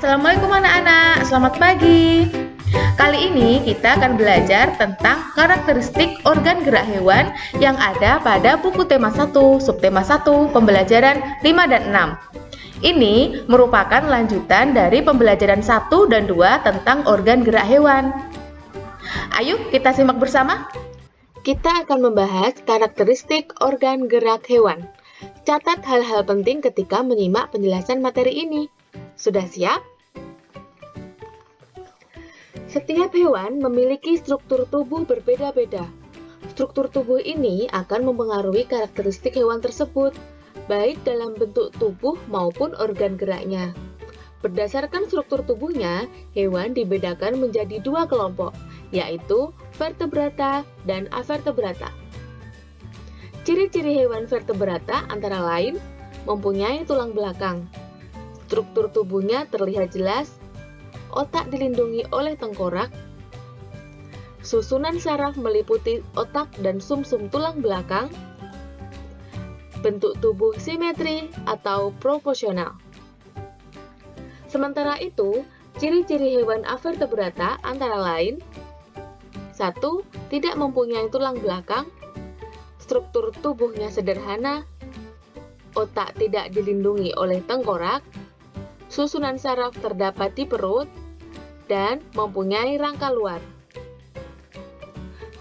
Assalamualaikum anak-anak, selamat pagi. Kali ini kita akan belajar tentang karakteristik organ gerak hewan yang ada pada buku tema 1, subtema 1, pembelajaran 5 dan 6. Ini merupakan lanjutan dari pembelajaran 1 dan 2 tentang organ gerak hewan. Ayo kita simak bersama. Kita akan membahas karakteristik organ gerak hewan. Catat hal-hal penting ketika menyimak penjelasan materi ini. Sudah siap? Setiap hewan memiliki struktur tubuh berbeda-beda. Struktur tubuh ini akan mempengaruhi karakteristik hewan tersebut, baik dalam bentuk tubuh maupun organ geraknya. Berdasarkan struktur tubuhnya, hewan dibedakan menjadi dua kelompok, yaitu vertebrata dan avertebrata. Ciri-ciri hewan vertebrata antara lain mempunyai tulang belakang. Struktur tubuhnya terlihat jelas, otak dilindungi oleh tengkorak, susunan saraf meliputi otak dan sumsum tulang belakang, bentuk tubuh simetri atau proporsional. Sementara itu, ciri-ciri hewan avertebrata antara lain 1. Tidak mempunyai tulang belakang, struktur tubuhnya sederhana, otak tidak dilindungi oleh tengkorak, susunan saraf terdapat di perut, dan mempunyai rangka luar.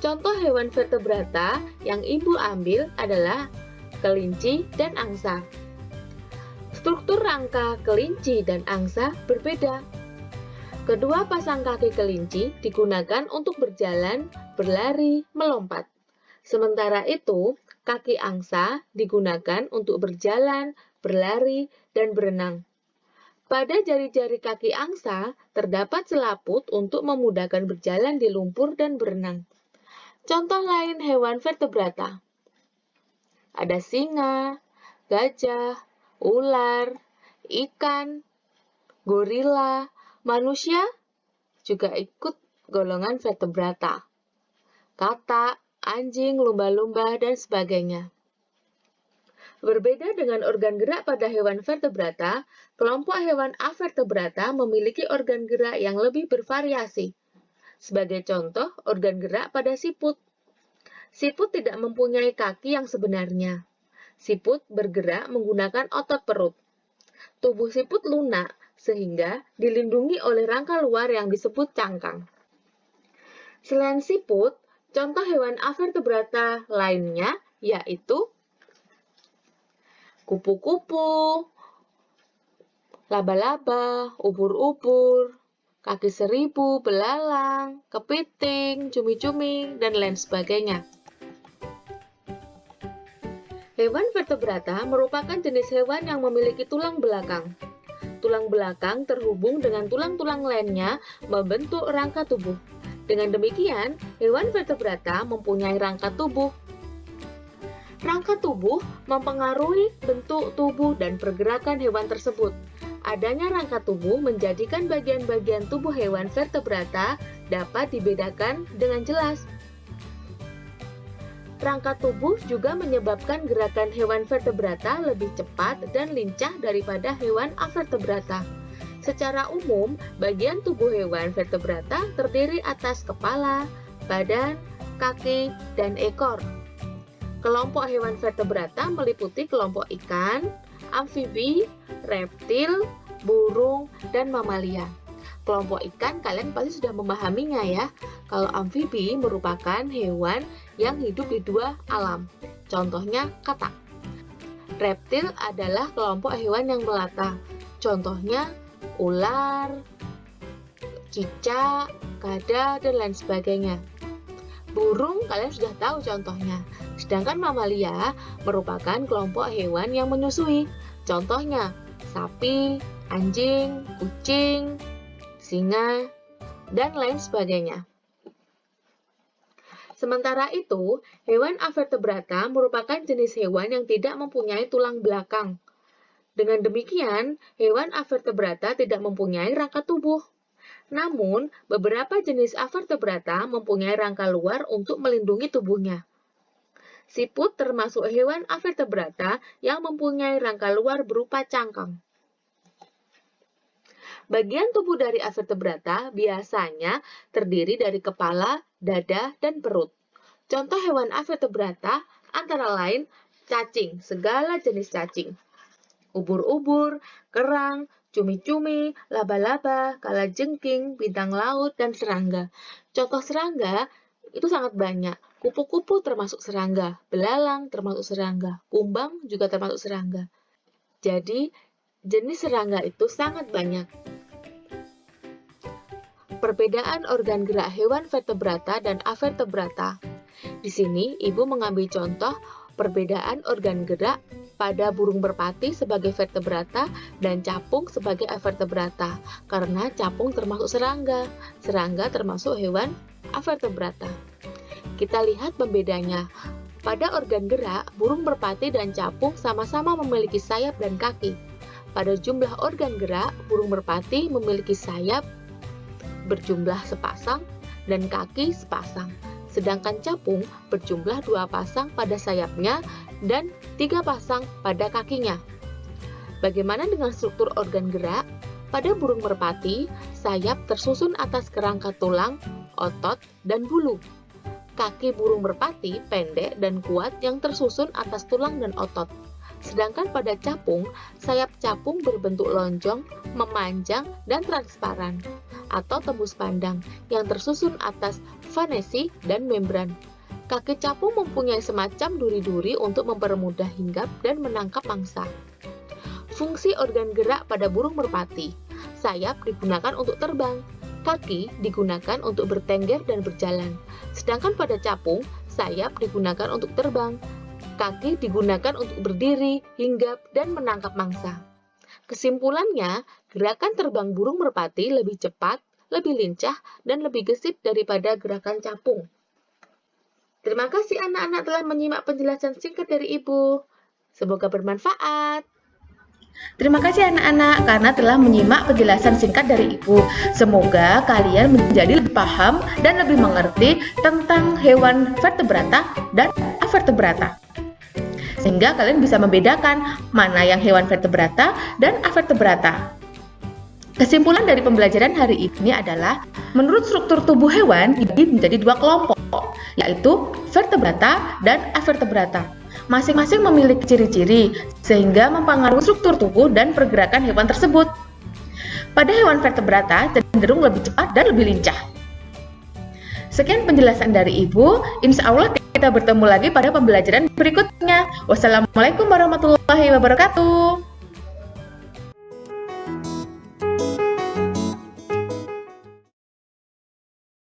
Contoh hewan vertebrata yang ibu ambil adalah kelinci dan angsa. Struktur rangka kelinci dan angsa berbeda. Kedua pasang kaki kelinci digunakan untuk berjalan, berlari, melompat. Sementara itu, kaki angsa digunakan untuk berjalan, berlari, dan berenang. Pada jari-jari kaki angsa, terdapat selaput untuk memudahkan berjalan di lumpur dan berenang. Contoh lain hewan vertebrata. Ada singa, gajah, ular, ikan, gorila, manusia juga ikut golongan vertebrata. Katak, anjing, lumba-lumba, dan sebagainya. Berbeda dengan organ gerak pada hewan vertebrata, kelompok hewan avertebrata memiliki organ gerak yang lebih bervariasi. Sebagai contoh, organ gerak pada siput. Siput tidak mempunyai kaki yang sebenarnya. Siput bergerak menggunakan otot perut. Tubuh siput lunak, sehingga dilindungi oleh rangka luar yang disebut cangkang. Selain siput, contoh hewan avertebrata lainnya yaitu kupu-kupu, laba-laba, ubur-ubur, kaki seribu, belalang, kepiting, cumi-cumi, dan lain sebagainya. Hewan vertebrata merupakan jenis hewan yang memiliki tulang belakang. Tulang belakang terhubung dengan tulang-tulang lainnya membentuk rangka tubuh. Dengan demikian, hewan vertebrata mempunyai rangka tubuh. Rangka tubuh mempengaruhi bentuk tubuh dan pergerakan hewan tersebut. Adanya rangka tubuh menjadikan bagian-bagian tubuh hewan vertebrata dapat dibedakan dengan jelas. Rangka tubuh juga menyebabkan gerakan hewan vertebrata lebih cepat dan lincah daripada hewan avertebrata. Secara umum, bagian tubuh hewan vertebrata terdiri atas kepala, badan, kaki, dan ekor. Kelompok hewan vertebrata meliputi kelompok ikan, amfibi, reptil, burung, dan mamalia. Kelompok ikan kalian pasti sudah memahaminya ya. Kalau amfibi merupakan hewan yang hidup di dua alam. Contohnya katak. Reptil adalah kelompok hewan yang melata. Contohnya ular, cicak, kada, dan lain sebagainya. Burung kalian sudah tahu contohnya. Sedangkan mamalia merupakan kelompok hewan yang menyusui. Contohnya sapi, anjing, kucing, singa, dan lain sebagainya. Sementara itu, hewan avertebrata merupakan jenis hewan yang tidak mempunyai tulang belakang. Dengan demikian, hewan avertebrata tidak mempunyai rangka tubuh. Namun, beberapa jenis avertebrata mempunyai rangka luar untuk melindungi tubuhnya. Siput termasuk hewan avertebrata yang mempunyai rangka luar berupa cangkang. Bagian tubuh dari avertebrata biasanya terdiri dari kepala, dada, dan perut. Contoh hewan avertebrata antara lain cacing, segala jenis cacing, ubur-ubur, kerang, cumi-cumi, laba-laba, kalajengking, bintang laut, dan serangga. Contoh serangga itu sangat banyak. Kupu-kupu termasuk serangga, belalang termasuk serangga, kumbang juga termasuk serangga. Jadi, jenis serangga itu sangat banyak. Perbedaan organ gerak hewan vertebrata dan avertebrata. Di sini, Ibu mengambil contoh perbedaan organ gerak pada burung merpati sebagai vertebrata dan capung sebagai avertebrata, karena capung termasuk serangga, serangga termasuk hewan avertebrata. Kita lihat pembedanya. Pada organ gerak, burung merpati dan capung sama-sama memiliki sayap dan kaki. Pada jumlah organ gerak, burung merpati memiliki sayap berjumlah sepasang dan kaki sepasang. Sedangkan capung berjumlah 2 pasang pada sayapnya dan 3 pasang pada kakinya. Bagaimana dengan struktur organ gerak? Pada burung merpati, sayap tersusun atas kerangka tulang, otot, dan bulu. Kaki burung merpati pendek dan kuat yang tersusun atas tulang dan otot. Sedangkan pada capung, sayap capung berbentuk lonjong, memanjang, dan transparan, atau tembus pandang, yang tersusun atas vanesi dan membran. Kaki capung mempunyai semacam duri-duri untuk mempermudah hinggap dan menangkap mangsa. Fungsi organ gerak pada burung merpati. Sayap digunakan untuk terbang, kaki digunakan untuk bertengger dan berjalan. Sedangkan pada capung, sayap digunakan untuk terbang, kaki digunakan untuk berdiri, hinggap, dan menangkap mangsa. Kesimpulannya, gerakan terbang burung merpati lebih cepat, lebih lincah, dan lebih gesit daripada gerakan capung. Terima kasih anak-anak telah menyimak penjelasan singkat dari Ibu. Semoga bermanfaat. Terima kasih anak-anak karena telah menyimak penjelasan singkat dari Ibu. Semoga kalian menjadi lebih paham dan lebih mengerti tentang hewan vertebrata dan avertebrata. Sehingga kalian bisa membedakan mana yang hewan vertebrata dan avertebrata. Kesimpulan dari pembelajaran hari ini adalah, menurut struktur tubuh hewan dibagi menjadi 2 kelompok, yaitu vertebrata dan avertebrata. Masing-masing memiliki ciri-ciri sehingga mempengaruhi struktur tubuh dan pergerakan hewan tersebut. Pada hewan vertebrata cenderung lebih cepat dan lebih lincah. Sekian penjelasan dari Ibu. Insya Allah kita bertemu lagi pada pembelajaran berikutnya. Wassalamualaikum warahmatullahi wabarakatuh.